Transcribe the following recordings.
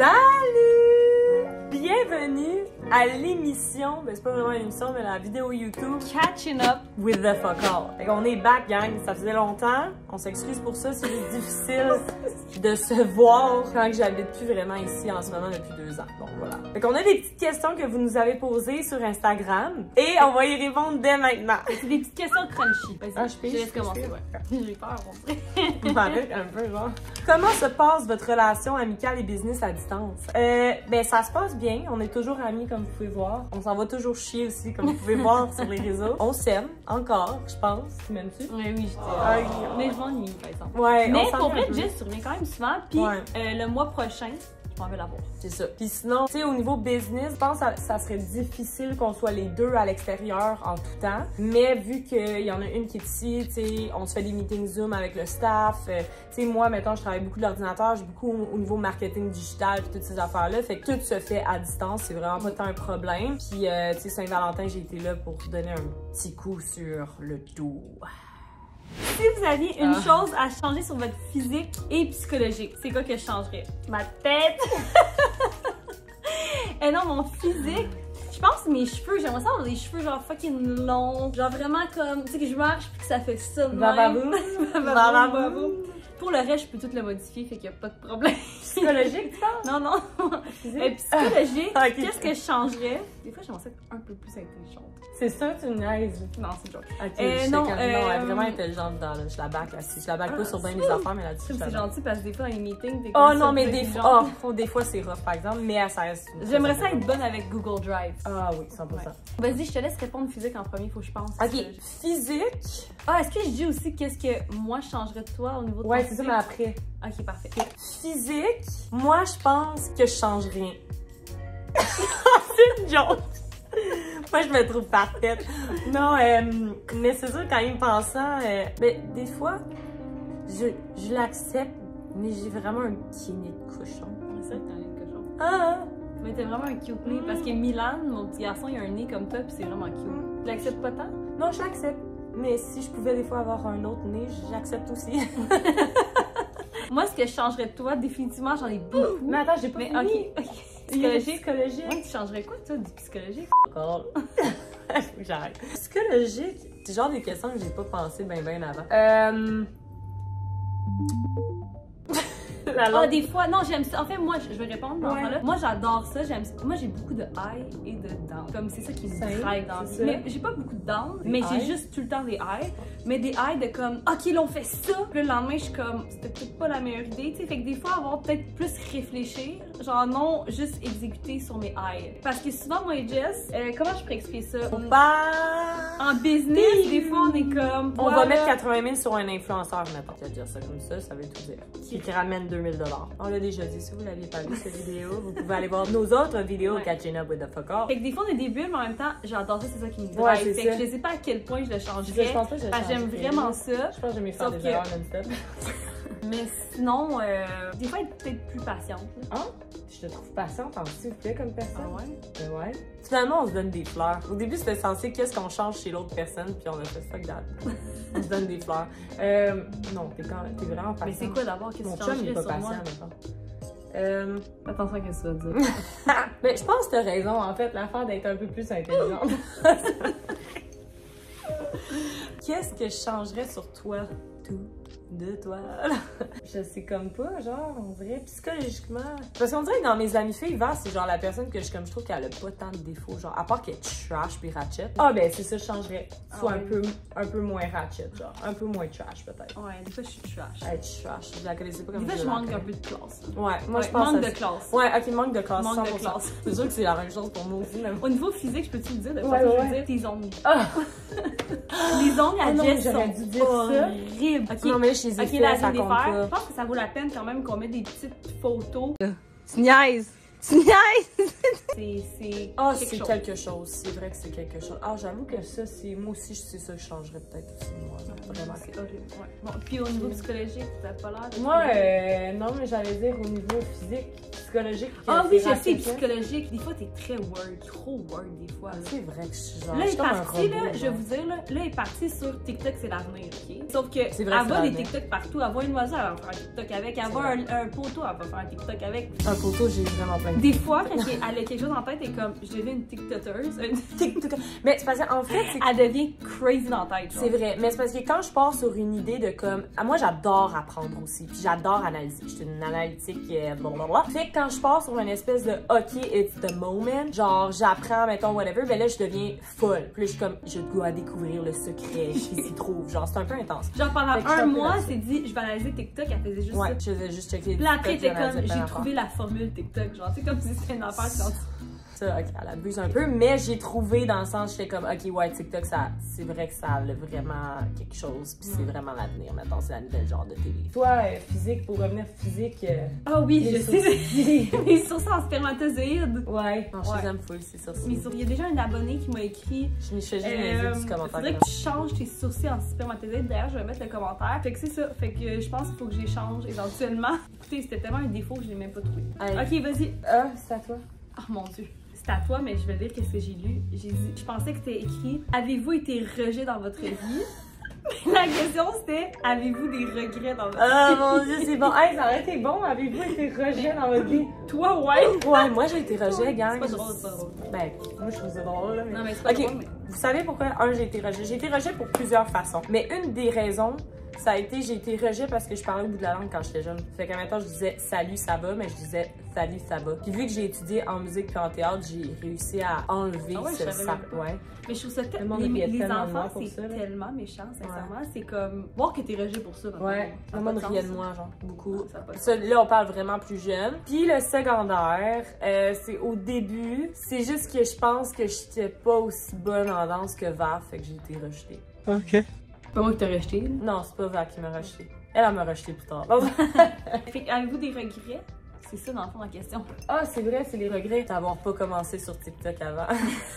Salut! Bienvenue à l'émission, ben c'est pas vraiment une émission, mais la vidéo YouTube Catching Up with the Fuck All. Fait qu'on est back, gang. Ça faisait longtemps. On s'excuse pour ça. C'est juste difficile de se voir quand j'habite plus vraiment ici en ce moment depuis 2 ans. Donc voilà. Fait qu'on a des petites questions que vous nous avez posées sur Instagram et on va y répondre dès maintenant. C'est des petites questions crunchy. Ah, je laisse commencer. J'ai peur, on dirait. M'arrête un peu, genre. Comment se passe votre relation amicale et business à distance? Ben, ça se passe bien. On est toujours amis, comme vous pouvez voir. On s'en va toujours chier aussi, comme vous pouvez voir sur les réseaux. On s'aime, encore, je pense. Tu m'aimes-tu? Oui, je t'aime. Mais je m'ennuie, par exemple. Ouais, mais pour vrai, Jess, tu reviens quand même souvent. Puis ouais. Le mois prochain, je m'en vais la voir. C'est ça. Puis sinon, tu sais, au niveau business, je pense que ça serait difficile qu'on soit les deux à l'extérieur en tout temps. Mais vu qu'il y en a une qui est ici, tu sais, on se fait des meetings Zoom avec le staff. Tu sais, moi, mettons, je travaille beaucoup de l'ordinateur, j'ai beaucoup au niveau marketing digital puis toutes ces affaires-là. Fait que tout se fait à distance, c'est vraiment pas tant un problème. Puis, tu sais, Saint-Valentin, j'ai été là pour donner un petit coup sur le dos. Si vous aviez une chose à changer sur votre physique et psychologique, c'est quoi que je changerais? Ma tête! Et non, mon physique, je pense que mes cheveux, j'aimerais ça avoir des cheveux genre fucking longs, genre vraiment comme, tu sais, que je marche puis que ça fait ça de même. Bababoum! Pour le reste, je peux tout le modifier, fait qu'il n'y a pas de problème. Psychologique, tu penses? Non, non. Psychologique, Okay. qu'est-ce que je changerais? Des fois, j'aimerais ça être un peu plus intelligente. C'est ça, tu me niaises. Non, c'est joke. Ok, non, non, elle est vraiment intelligente dans je la back là-dessus. Je la back pas sur bien des affaires, mais là-dessus. C'est gentil parce que des fois dans les meetings, t'es Oh comme non, ça, mais des fois c'est rough par exemple, mais ça reste. J'aimerais ça être bonne avec Google Drive. Ah oui, 100%. Ouais. Vas-y, je te laisse répondre physique en premier, faut que je pense. Ok, physique. Ah, est-ce que je dis aussi qu'est-ce que moi je changerais de toi au niveau de Ouais, ton c'est ça, physique? mais après. Ok, parfait. Physique, moi je pense que je change rien. C'est une joke. Moi, je me trouve parfaite. Non, mais c'est sûr, quand même pensant, mais des fois, je l'accepte, mais j'ai vraiment un petit nez de cochon. C'est vrai que t'as un nez de cochon. Ah! Mais t'as vraiment un cute nez, parce que Milan, mon petit garçon, il a un nez comme toi, puis c'est vraiment cute. Tu l'acceptes pas tant? Non, je l'accepte. Mais si je pouvais des fois avoir un autre nez, j'accepte aussi. Moi, ce que je changerais de toi, définitivement, j'en ai beaucoup. Mais attends, j'ai pas mais fini. ok. Psychologique. Ouais, tu changerais quoi, toi, du psychologique? Encore. Faut que j'arrête. Psychologique, c'est genre des questions que j'ai pas pensé ben avant. Ah, des fois, non, j'aime ça. En fait, moi, je vais répondre dans là. Moi, j'adore ça. J'aime ça. Moi, j'ai beaucoup de high et de down. Comme c'est ça qui me drive dans la vie. Mais j'ai pas beaucoup de down, mais j'ai juste tout le temps des high. Mais des high de comme, ok, là, on fait ça. Puis le lendemain, je suis comme, c'était peut-être pas la meilleure idée. Tu sais, fait que des fois, avoir peut-être plus réfléchir. Genre, non, juste exécuter sur mes high. Parce que souvent, moi et Jess, comment je pourrais expliquer ça? En business, des fois, on est comme. On va mettre 80 000 sur un influenceur, mettons. Tu vas dire ça comme ça veut tout dire. Qui ramène 2000 $. On l'a déjà dit, si vous l'aviez pas vu cette vidéo, vous pouvez aller voir nos autres vidéos Catching Up with the Fuck All. Fait que des fois on a des bulles, mais en même temps, j'adore ça, c'est ça qui me drive. Ouais, fait ça. que je sais pas à quel point je le changerais. Je pense pas que je le J'aime vraiment ça. Je pense que j'aime mieux faire des erreurs non-stop. Mais sinon, des fois être peut-être plus patiente. Hein? Je te trouve patiente, s'il vous plaît, comme personne. Ah ouais? Ouais. Finalement, on se donne des fleurs. Au début, c'était censé qu'est-ce qu'on change chez l'autre personne, puis on a fait fuck that. On se donne des fleurs. Non, t'es vraiment patiente. Mais c'est quoi d'abord? Qu'est-ce Mon que tu chum, il est changerais pas sur moi? patient, mettons. Attention à ce que tu vas dire. Mais je pense que t'as raison, en fait, l'affaire d'être un peu plus intelligente. Qu'est-ce que je changerais sur toi? Tout de toi. Je sais comme pas, genre, on dirait psychologiquement. Parce qu'on dirait que dans mes amies filles, Val, c'est genre la personne que je trouve qu'elle a pas tant de défauts, genre, à part qu'elle est trash puis ratchet. Ah, ben, c'est ça, je changerais. Soit un peu moins ratchet, genre, un peu moins trash, peut-être. Ouais, des fois, je suis trash. Elle est trash, je la connaissais pas comme des ça. fois, je manque un peu de classe. Ouais, moi, je pense. Manque de classe. Ouais, ok, manque de classe. Manque de classe. C'est sûr que c'est la même chose pour moi aussi, même. Au niveau physique, je peux-tu le dire? De ouais, je veux dire tes ongles. Ah! Les ongles à Jess sont dû dire horribles. Ça. Non, mais je les ai fait, ça compte pas. Je pense que ça vaut la peine quand même qu'on mette des petites photos. Tu niaises! Tu niaises! Ah, c'est quelque chose. C'est vrai que c'est quelque chose. Ah, j'avoue que ça, c'est... Moi aussi, c'est ça que je changerais peut-être aussi, moi. Vraiment. C'est horrible, ouais. Bon, puis au niveau psychologique, t'as pas l'air... Moi, non, mais j'allais dire au niveau physique, psychologique... Ah oui, je sais, psychologique. Des fois, t'es très word, trop word, des fois. C'est vrai que je suis genre... Là, elle est partie, là, je vais vous dire, là, elle est partie sur TikTok, c'est l'avenir, OK? Sauf que, elle voit des TikTok partout. Elle voit une oiseau, elle va faire un TikTok avec. Elle voit un poteau, elle va faire un TikTok avec. Un poteau, j'ai vraiment plein de... Des fois, quand elle a quelque chose en tête, elle est comme, je deviens une TikTokeuse. Mais c'est parce qu'en fait, c'est... Elle devient crazy dans la tête. C'est vrai, mais c'est parce que quand je pars sur une idée de comme... Moi, j'adore apprendre aussi, puis j'adore analyser. Je suis une analytique, blablabla. Fait que quand je pars sur une espèce de OK, it's the moment, genre j'apprends, mettons, whatever, ben là, je deviens folle. Puis là, je suis comme, je dois découvrir le secret qui s'y trouve. Genre, c'est un peu intense. Genre, pendant un mois, elle s'est dit, je vais analyser TikTok, elle faisait juste ça. Ouais, je faisais juste checker. Puis là, après, t'es comme, j'ai trouvé la formule TikTok. Genre, tu sais, comme si c'était une affaire scientifique. Ça, ok, elle abuse un peu, mais j'ai trouvé dans le sens, j'étais comme, ok, ouais, TikTok, c'est vrai que ça a vraiment quelque chose, puis c'est vraiment l'avenir, maintenant, c'est la nouvelle genre de télé. Toi, physique, pour revenir physique... Ah oui, je sais, mes sourcils en spermatozoïdes. Ouais, non, je les aime full, c'est ça. Il y a déjà un abonné qui m'a écrit... Je me suis juste du commentaire. Faudrait que tu changes tes sourcils en spermatozoïdes, d'ailleurs, je vais mettre le commentaire. Fait que c'est ça, fait que je pense qu'il faut que je les change éventuellement. Écoutez, c'était tellement un défaut que je l'ai même pas trouvé. Allez. Ok, vas-y. Ah, c'est à toi. Oh mon Dieu. C'est à toi, mais je vais lire qu'est-ce que j'ai lu. Je pensais que c'était écrit « Avez-vous été rejet dans votre vie? » La question, c'était « Avez-vous des regrets dans votre vie? » Ah mon Dieu, c'est bon. Hey, ça aurait été bon. Avez-vous été rejet dans votre vie? Toi, ouais. Ouais, moi, j'ai été rejet, gang. C'est pas drôle, c'est pas drôle. Ben, moi, je trouve ça drôle, là. Mais... Non, mais c'est pas drôle, mais... Vous savez pourquoi, j'ai été rejet? J'ai été rejet pour plusieurs façons. Mais une des raisons, ça a été, j'ai été rejet parce que je parlais au bout de la langue quand j'étais jeune. Fait qu'en même temps, je disais salut, ça va, mais je disais salut, ça va. Puis vu que j'ai étudié en musique puis en théâtre, j'ai réussi à enlever ça. Ouais. Mais je trouve ça tellement. Les enfants, c'est tellement méchant, sincèrement. C'est comme. Voir que t'es rejet pour ça. Ouais. Le monde riait de moi, genre, beaucoup. Ça, là, on parle vraiment plus jeune. Puis le secondaire, c'est au début. C'est juste que je pense que j'étais pas aussi bonne en danse que Val, fait que j'ai été rejetée. Ok. C'est pas moi qui t'ai rejeté. Non, c'est pas Val qui m'a rejeté. Elle m'a rejeté plus tard. Fait que avez-vous des regrets? C'est ça, dans le fond, la question. Ah, c'est vrai, c'est les regrets d'avoir pas commencé sur TikTok avant.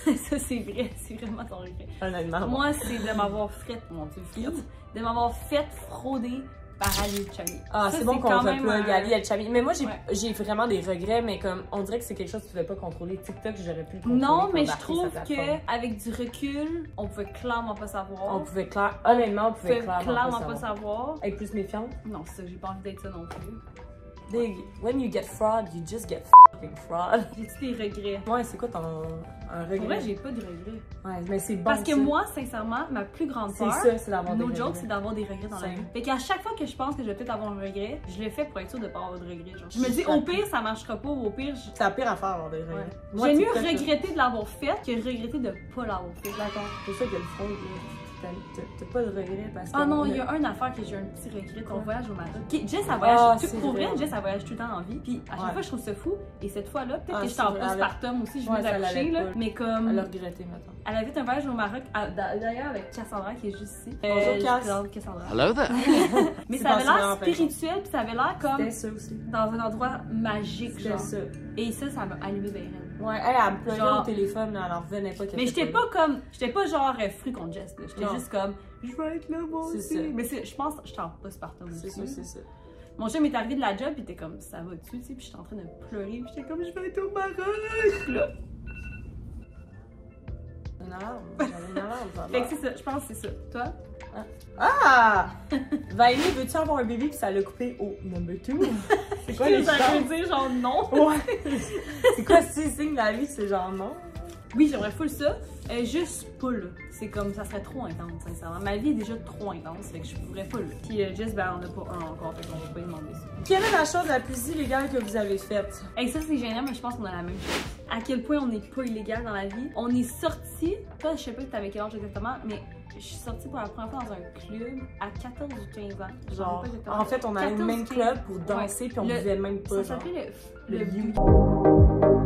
Ça, c'est vrai, c'est vraiment ton regret. Honnêtement. Moi, c'est de m'avoir fait, mon Dieu, de m'avoir fait frauder par Ali El-Chami. Ah, c'est bon qu'on replug Ali El-Chami. Mais moi, j'ai vraiment des regrets, mais comme on dirait que c'est quelque chose que tu ne pouvais pas contrôler. TikTok, j'aurais pu le contrôler. Non, mais je trouve qu'avec du recul, on pouvait clairement pas savoir. On pouvait honnêtement, on pouvait clairement pas savoir. Être plus méfiante? Non, c'est ça, j'ai pas envie d'être ça non plus. When you get fraud, you just get fucking fraud. J'ai-tu des regrets? Ouais, c'est quoi ton regret? Pour vrai, j'ai pas de regrets. Ouais, mais c'est bon. Parce que moi, sincèrement, ma plus grande peur, c'est d'avoir des regrets. No joke, c'est d'avoir des regrets dans la vie. Fait qu'à chaque fois que je pense que je vais peut-être avoir un regret, je le fais pour être sûre de pas avoir de regrets. Genre. Je me dis, au pire, ça marchera pas, ou au pire, c'est la pire affaire avoir des regrets. Ouais. J'aime mieux regretter de l'avoir fait que regretter de pas l'avoir fait. D'accord. C'est ça que le fraude, t'as pas de regrets parce que... Ah non, il y a une affaire que j'ai un petit regret, ton voyage au Maroc. Jess, elle voyage, pour vrai, Jess, elle voyage tout le temps en vie. Puis à chaque fois, je trouve ça fou. Et cette fois-là, peut-être que j'étais en postpartum aussi, je venais d'accoucher, là. Mais comme... Elle a regretté maintenant. Elle avait fait un voyage au Maroc, d'ailleurs avec Cassandra qui est juste ici. Bonjour Cassandra. Hello there. Mais ça avait l'air spirituel, puis ça avait l'air comme... C'était ça aussi. Dans un endroit magique, genre. Ça. Et ça m'a allumé bien. Ouais, elle me pleurait au téléphone, elle en revenait pas. Mais j'étais pas genre fru contre Jess, là. J'étais juste comme, je vais être là, moi aussi. Mais je pense que j'étais en postpartum aussi. C'est ça. Mon chum est arrivé de la job, pis il était comme, ça va-tu, tu sais, pis j'étais en train de pleurer, pis j'étais comme, je vais être au Maroc, là. J'avais une alarme. Fait que c'est ça, je pense que c'est ça. Toi? Ah! Vailey, veux-tu avoir un bébé pis ça l'a coupé au number 2? C'est quoi les ça veut dire genre non? Ouais. C'est quoi ce signe de la vie, c'est genre non? Oui, j'aimerais full ça. Juste pas là. C'est comme, ça serait trop intense, sincèrement. Ma vie est déjà trop intense, fait que je pourrais pas là. Puis Jess, ben on a pas un encore, fait qu'on va pas lui demander ça. Quelle est la chose la plus illégale que vous avez faite? Et ça, c'est gênant, mais je pense qu'on a la même chose. À quel point on n'est pas illégal dans la vie. On est sorti, toi, je sais pas que t'avais quel âge exactement, mais je suis sortie pour la première fois dans un club à 14 ou 15 ans. Genre, en fait, on avait le même club pour danser, puis on vivait même pas. Ça s'appelait le You.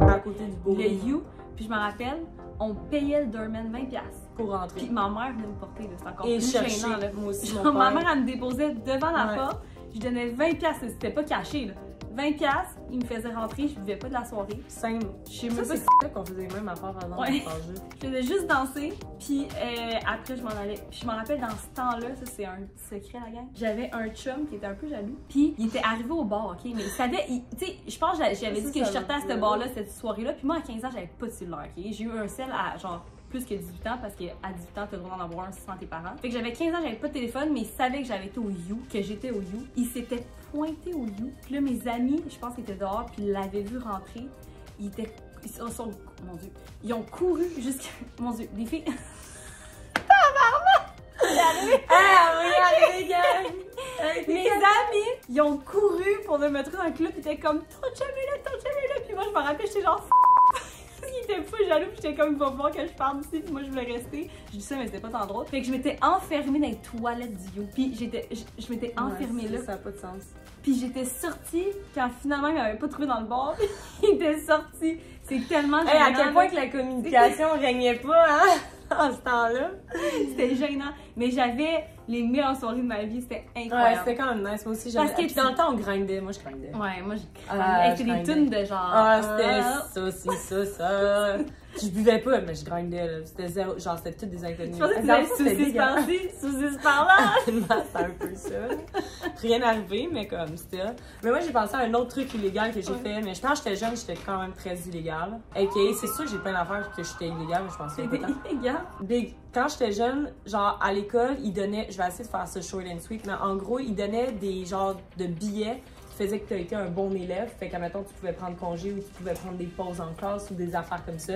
À côté du beau. Le You. Puis je me rappelle, on payait le doorman 20$ pour rentrer. Puis ma mère venait me porter, là, c'est encore et plus gênant. Là. Moi aussi, genre, ma mère, elle me déposait devant la porte, je donnais 20$, c'était pas caché, là. $20, il me faisait rentrer, je vivais pas de la soirée. Simple. Je sais même pas si c'est qu'on faisait même affaire avant ouais. de changer. Je faisais juste danser, puis après je m'en allais. Puis je m'en rappelle dans ce temps-là, ça c'est un secret la gang. J'avais un chum qui était un peu jaloux, puis il était arrivé au bar, ok, mais il savait, tu sais, je pense que j'avais dit que je sortais à ce bar-là cette soirée-là, puis moi à 15 ans j'avais pas de cellulaire, ok. J'ai eu un cell à genre plus que 18 ans parce qu'à 18 ans, t'as le droit d'en avoir un sans tes parents. Fait que j'avais 15 ans, j'avais pas de téléphone, mais il savait que j'avais été au You, que j'étais au You. Il s'était pointé au You. Puis là, mes amis, je pense qu'ils étaient dehors, puis ils l'avaient vu rentrer. Ils sont, mon Dieu, ils ont couru jusqu'à, mon Dieu, les filles. Ah oui, gang! Mes amis, ils ont couru pour me mettre dans un club, ils étaient comme ton chum est là, puis moi je me rappelle, j'étais genre il était fou jaloux, puis j'étais comme il va voir que je parle d'ici, puis moi je voulais rester. Je dis ça, mais c'était pas tant drôle. Fait que je m'étais enfermée dans les toilettes du You, puis je m'étais enfermée là. Ça n'a pas de sens. Puis j'étais sortie quand finalement il m'avait pas trouvé dans le bar, il était sorti. C'est tellement gênant. À quel point que la communication régnait pas, hein? En ce temps-là. C'était gênant. Mais j'avais les meilleures soirées de ma vie, c'était incroyable. Ouais, c'était quand même nice. Moi aussi, j'avais. Parce que dans le temps, on grindait. Moi, je grindais. Ouais, moi, j'ai c'était des tunes de genre. Ah, c'était ça. Je buvais pas, mais je grindais, là. C'était zéro. Genre, c'était toutes des inconnus. Je pensais que tu disais sous-is par-ci, sous-is par-là. C'est un peu ça. Rien arrivé, mais comme c'était. Mais moi, j'ai pensé à un autre truc illégal que j'ai fait. Mais je pense que j'étais jeune, j'étais quand même très illégale. Ok, c'est sûr que j'ai plein d'affaires que j'étais illégale, mais je pensais pas tant. C'était illégal? Big. Quand j'étais jeune, genre, à l'école, ils donnaient. Je vais essayer de faire ça short and sweet, mais en gros, ils donnaient des genres de billets qui faisaient que tu as été un bon élève. Fait qu'à mettons, tu pouvais prendre congé ou tu pouvais prendre des pauses en classe ou des affaires comme ça.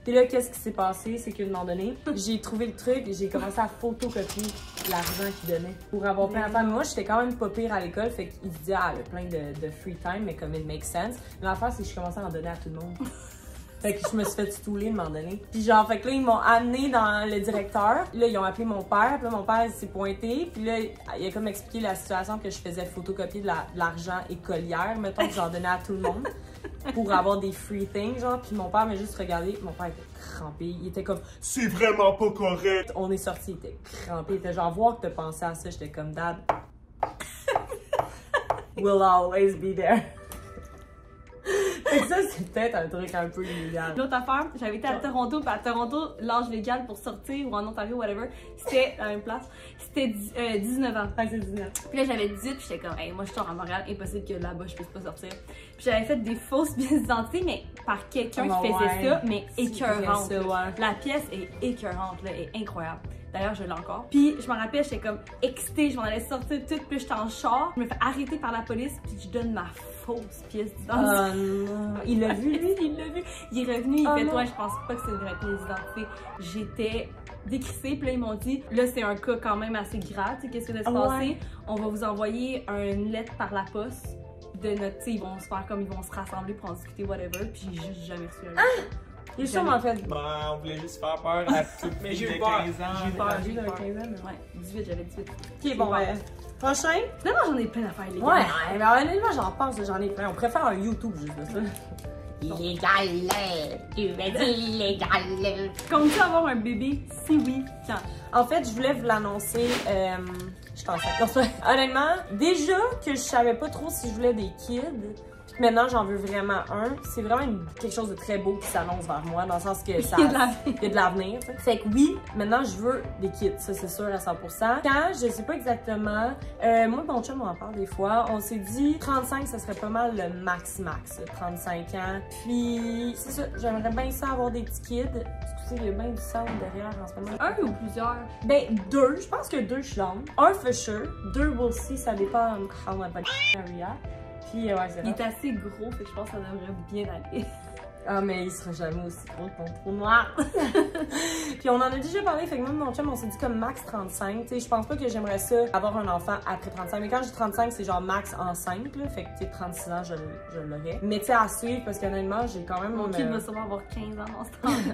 Puis là, qu'est-ce qui s'est passé? C'est qu'à un moment donné, j'ai trouvé le truc et j'ai commencé à photocopier l'argent qu'ils donnaient pour avoir plein d'affaires. Mais moi, j'étais quand même pas pire à l'école, fait qu'ils se disaient, ah, elle a plein de free time, mais comme it makes sense. Mais l'affaire, c'est que je commençais à en donner à tout le monde. Fait que je me suis fait stouler à un moment donné. Puis genre, fait que là, ils m'ont amené dans le directeur. Là, ils ont appelé mon père. Puis là, mon père s'est pointé. Puis là, il a comme expliqué la situation que je faisais photocopier de l'argent écolière, mettons, que j'en donnais à tout le monde pour avoir des free things, genre. Puis mon père m'a juste regardé. Mon père était crampé. Il était comme, c'est vraiment pas correct. On est sortis, il était crampé. Il était genre, voir que t'as pensé à ça. J'étais comme, Dad, we'll always be there. Fait que ça, c'est peut-être un truc un peu illégal. L'autre affaire, j'avais été à Toronto, puis à Toronto, l'âge légal pour sortir, ou en Ontario, whatever, c'était la même place, c'était 19 ans. Ah, c'est 19. Puis là, j'avais 18, puis j'étais comme, hey, moi je sors à Montréal, impossible que là-bas je puisse pas sortir. Puis j'avais fait des fausses pièces d'identité, mais par quelqu'un qui faisait ça, mais écœurante. La pièce est écœurante, là, est incroyable. D'ailleurs, je l'ai encore. Puis je me rappelle, j'étais comme excitée, je m'en allais sortir tout, puis j'étais en char. Je me fais arrêter par la police, puis je donne ma fausse pièce d'identité. Il l'a vu, lui? Il l'a vu. Il est revenu, il fait, toi, je pense pas que c'est une vraie pièce d'identité. J'étais décrissée, puis là, ils m'ont dit, là, c'est un cas quand même assez grave, tu sais, qu'est-ce qui va se passer? On va vous envoyer une lettre par la poste de notre, tu sais, ils vont se faire comme, ils vont se rassembler pour en discuter, whatever, puis j'ai juste jamais reçu la lettre. Il est sûrement fait. Ben, on voulait juste faire peur à toutes les filles de 15 ans. J'ai peur, j'ai 15 ans. Ouais, 18, j'avais 18. Ok, bon, ouais. Prochain? Non, j'en ai plein d'affaires illégales. Ouais, mais honnêtement, j'en pense, j'en ai plein. On pourrait faire un YouTube juste de ça. Illégal, tu es illégal. Comptes-tu avoir un bébé? Si oui, quand? En fait, je voulais vous l'annoncer. Je suis enceinte. Honnêtement, déjà que je savais pas trop si je voulais des kids. Maintenant, j'en veux vraiment un. C'est vraiment quelque chose de très beau qui s'annonce vers moi, dans le sens que ça, il y a de l'avenir. Fait que oui, maintenant, je veux des kids, ça c'est sûr à 100%. Quand, je sais pas exactement, moi et mon chum, on en parle des fois, on s'est dit 35, ça serait pas mal le max, 35 ans. Puis, c'est ça, j'aimerais bien ça avoir des petits kids. Excusez, il y a bien du sound derrière en ce moment. Un ou plusieurs? Ben, 2, je pense que 2, je suis down. Un for sure, 2 we'll see, ça dépend how my body react. Puis, ouais, c'est il est assez gros, fait que je pense que ça devrait bien aller. Ah, mais il sera jamais aussi gros que mon trou noir. Puis on en a déjà parlé, fait que moi et mon chum, on s'est dit comme max 35. Tu sais, je pense pas que j'aimerais ça avoir un enfant après 35. Mais quand je dis 35, c'est genre max enceinte, là. Fait que, tu sais, 36 ans, je l'aurais. Mais tu sais, à suivre, parce qu'honnêtement, j'ai quand même... Mon kid va sûrement avoir 15 ans dans ce temps-là.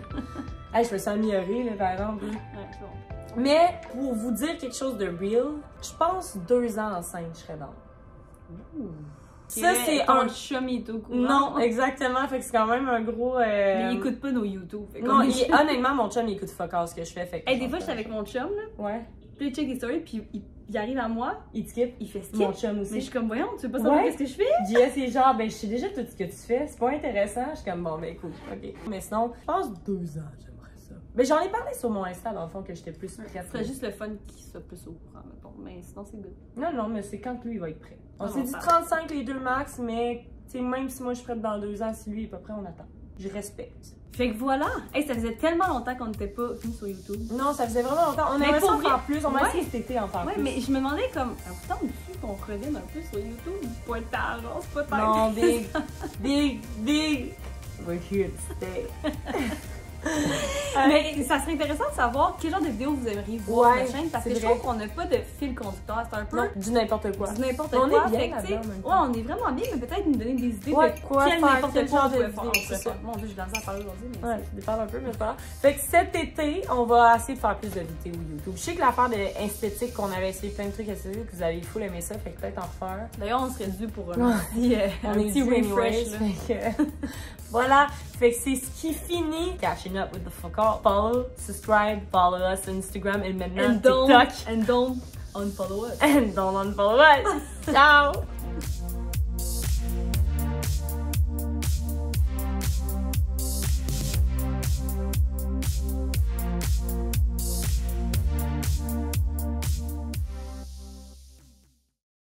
Hey, je me suis améliorée, là, par exemple. Ouais, c'est bon. Mais, pour vous dire quelque chose de real, je pense 2 ans enceinte, je serais dans. Ça, c'est un chum, il est au courant. Non, exactement. Fait que c'est quand même un gros. Mais il écoute pas nos YouTube. Non, honnêtement, mon chum, il écoute fuck all ce que je fais. Fait que hey, des fois, j'étais avec mon chum, là. Ouais. Puis il check des stories, puis il il arrive à moi, Il te skip. il fait skip. Mon chum aussi. Mais je suis comme, voyons, tu veux pas savoir qu'est-ce que je fais? JS est genre, ben je sais déjà tout ce que tu fais, c'est pas intéressant. Je suis comme, bon, ben écoute, ok. Mais sinon, je pense 2 ans, j'aimerais ça. Mais j'en ai parlé sur mon Insta, dans le fond, que j'étais plus prête. Ce serait juste le fun qu'il soit plus au courant, mettons. Mais sinon, c'est good. Non, mais c'est quand lui, il va être prêt. On Ah, s'est dit 35 les 2 max, mais tu sais, même si moi je suis prête dans 2 ans, si lui est pas prêt, on attend. Je respecte. Fait que voilà! Hey, ça faisait tellement longtemps qu'on n'était pas venus sur YouTube. Non, ça faisait vraiment longtemps. On aimerait ça en faire plus. On va essayer cet été en faire plus. Ouais, mais je me demandais comme, pourtant, on qu'on revienne un peu sur YouTube. C'est pas être tard, c'est pas Non, big. We're here to stay. Mais ça serait intéressant de savoir quel genre de vidéo vous aimeriez voir sur la chaîne parce que je trouve qu'on n'a pas de fil conducteur. C'est un peu. Non, du n'importe quoi. Du n'importe quoi. On est bien là-dedans. Ouais, on est vraiment bien, mais peut-être nous donner des idées de quoi quel faire, n'importe quel quoi genre on de pourrait vidéo, faire. Mon Dieu, je vais en parler aujourd'hui. Mais ouais, je déparle un peu, mais c'est pas grave. Fait que cet été, on va essayer de faire plus de vidéos YouTube. Je sais que l'affaire de esthétique, qu'on avait essayé plein de trucs esthétiques, que vous avez full aimé ça, fait que peut-être en refaire. D'ailleurs, on serait dû pour un petit refresh. Voilà, fait que c'est ce qui finit. Catching up with the follow, subscribe, follow us on Instagram et maintenant TikTok. And don't unfollow us. And don't unfollow us. Ciao!